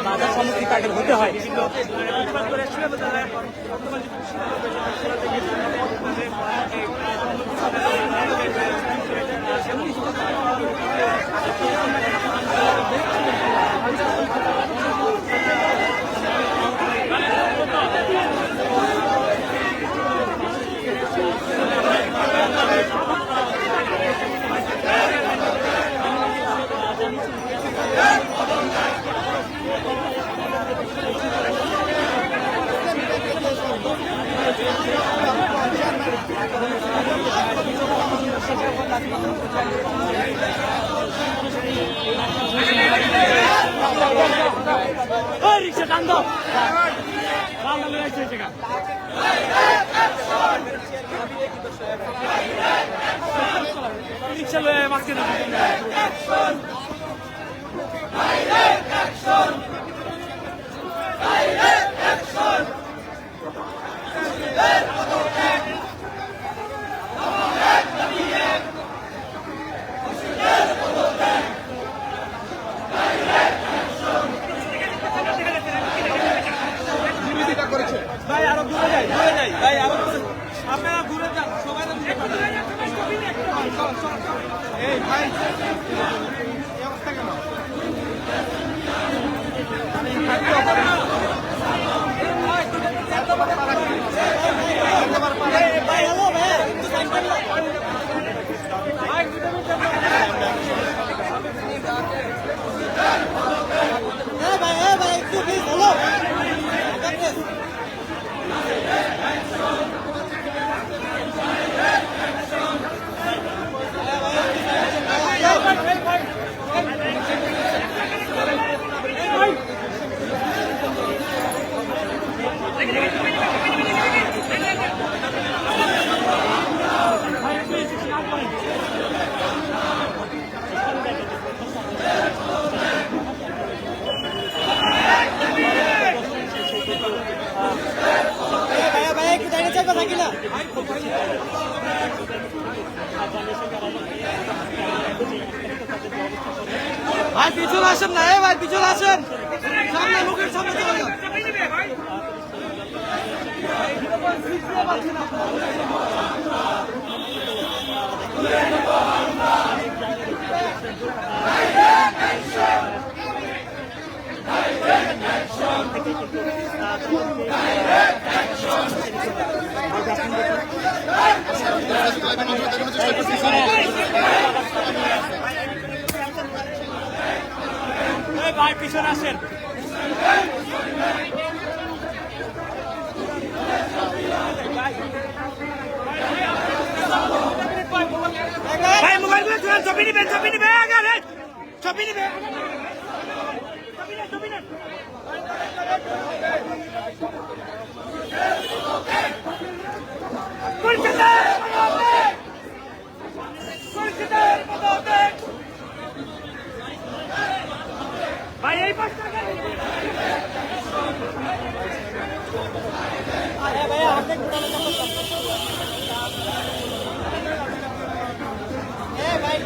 বাধার সম্মুখীন তাদের হতে হয়। রিক্সা টান দাও, রিক্সা লয়ে মাঝকে ভাই আরো দূরে যাই, ভাই আরো আপনারা ঘুরে যান, সবাই এই ভাই অবস্থা কেন ভাই পিছনে আসেন না, ভাই পিছনে আসেন, সামনে মুখের সামনে চলে যান। ভাই পিছনে আসেন, ভাই মোবাইল ছবি নিবেন, ছবি নিবে ছবি নিবে ভাই এই পাশটা ভাইয়া হাতে ভাই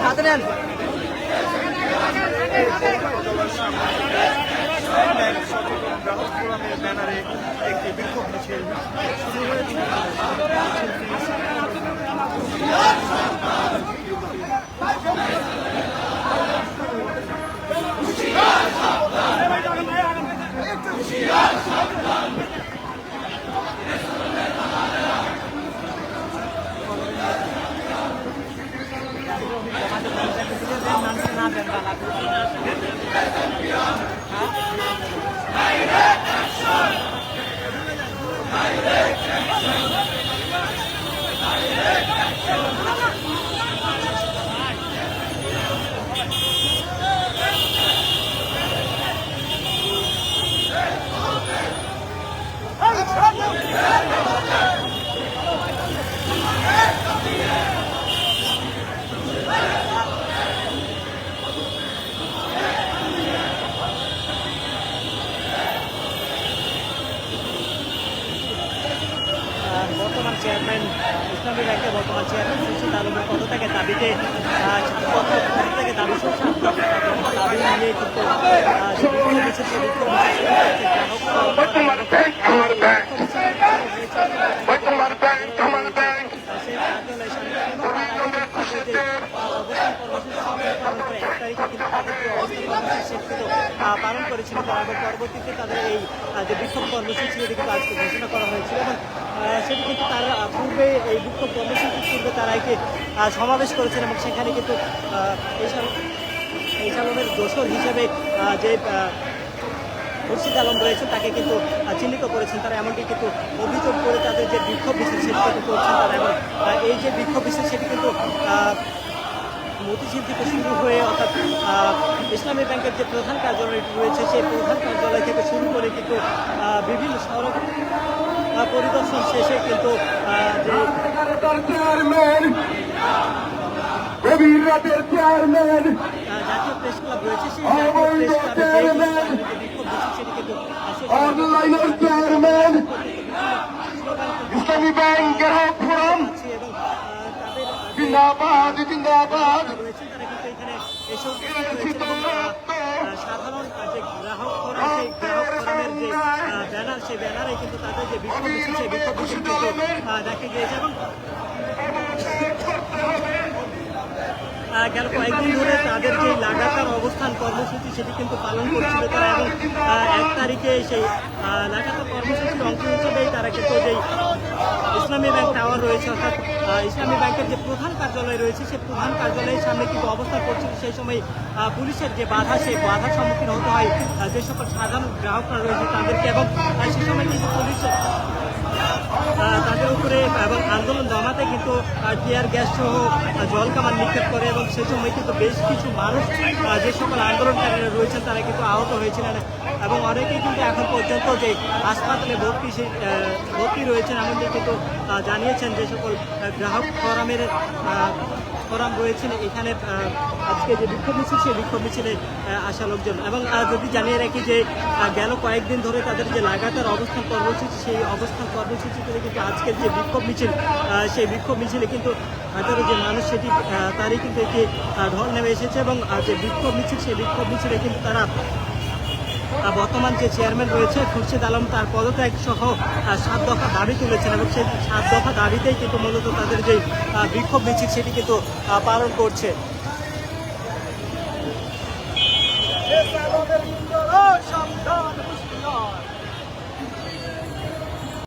হাতে নেন ব্যানারে একটি বিক্ষোভ মিছিল শুরু হয়েছে। বর্তমান চেয়ারম্যান ইসলামী ব্যাংকের বর্তমান চেয়ারম্যান খুরশিদ আলমের পদত্যাগের দাবিতে পদত্যাগের দাবি সহ দাবি নিয়ে কিন্তু পালন করেছিলেন তারা এবং পরবর্তীতে তাদের এই যে বিক্ষোভ কর্মসূচি এটি কিন্তু আজকে ঘোষণা করা হয়েছিল এবং সেটি কিন্তু তার পূর্বে এই বিক্ষোভ কর্মসূচির পূর্বে তারা একটি সমাবেশ করেছেন এবং সেখানে কিন্তু এই সালনের দোসর হিসেবে যে খুরশিদ আলম রয়েছেন তাকে কিন্তু চিহ্নিত করেছেন তারা, এমনকি কিন্তু অভিযোগ করে তাদের যে বিক্ষোভ মিছিল সেটি কিন্তু করছেন তারা এবং এই যে বিক্ষোভ মিছিল সেটি কিন্তু মতিঝিল থেকে শুরু হয়ে অর্থাৎ ইসলামী ব্যাংকের যে প্রধান কার্যালয় রয়েছে সেই প্রধান কার্যালয় থেকে শুরু করে কিন্তু বিভিন্ন সড়ক পরিদর্শন শেষে কিন্তু যে জাতীয় প্রেস ক্লাব রয়েছে সেই জাতীয় প্রেস ক্লাবে ইসলামী ব্যাংক গ্রাহক ফোরাম জিন্দাবাদ জিন্দাবাদ রয়েছে তারা কিন্তু এখানে এসে সাধারণ যে গ্রাহক ফোরাম সেই গ্রাহক ফোরামের যে ব্যানার সেই ব্যানারে কিন্তু তাদের যে বিক্ষোভ মিছিল সেই বিক্ষোভ মিছিল কিন্তু দেখা গিয়েছে এবং গেল কয়েকদিন ধরে তাদের যে লাগাতার অবস্থান কর্মসূচি সেটি কিন্তু পালন করছিল তারা এবং 1 তারিখে সেই লাগাতার কর্মসূচির অংশ হিসেবেই তারা কিন্তু যেই ইসলামী ব্যাংক টাওয়ার রয়েছে অর্থাৎ ইসলামী ব্যাংকের যে প্রধান কার্যালয় রয়েছে সেই প্রধান কার্যালয়ের সামনে কিন্তু অবস্থান করছিল। সেই সময় পুলিশের যে বাধা সেই বাধার সম্মুখীন হতে হয় যে সকল সাধারণ গ্রাহকরা রয়েছে তাদেরকে এবং সেই সময় কিন্তু পুলিশ তাদের উপরে এবং আন্দোলন দমাতে কিন্তু টিয়ার গ্যাস সহ জল কামান নিক্ষেপ করে এবং সেই সময় কিন্তু বেশ কিছু মানুষ যে সকল আন্দোলনকারীরা রয়েছেন তারা কিন্তু আহত হয়েছিলেন এবং অনেকেই কিন্তু এখন পর্যন্ত যে হাসপাতালে ভর্তি রয়েছেন এমনকি কিন্তু জানিয়েছেন যে সকল গ্রাহক ফোরাম রয়েছেন এখানে আজকে যে বিক্ষোভ মিছিল সেই বিক্ষোভ মিছিলে আসা লোকজন এবং যদি জানিয়ে রাখি যে গেল কয়েকদিন ধরে তাদের যে লাগাতার অবস্থান কর্মসূচি সেই অবস্থান কর্মসূচি থেকে কিন্তু আজকের যে বিক্ষোভ মিছিল সেই বিক্ষোভ মিছিলে কিন্তু হাজারো যে মানুষ সেটি তারই কিন্তু একটি ঢল নেমে এসেছে এবং যে বিক্ষোভ মিছিল সেই বিক্ষোভ মিছিলে কিন্তু তারা বর্তমান যে চেয়ারম্যান রয়েছে খুরশিদ আলম তার পদত্যাগ সহ 7 দফা দাবি তুলেছেন এবং সেই 7 দফা দাবিতেই কিন্তু মূলত তাদের যে বিক্ষোভ মিছিল সেটি কিন্তু পালন করছে।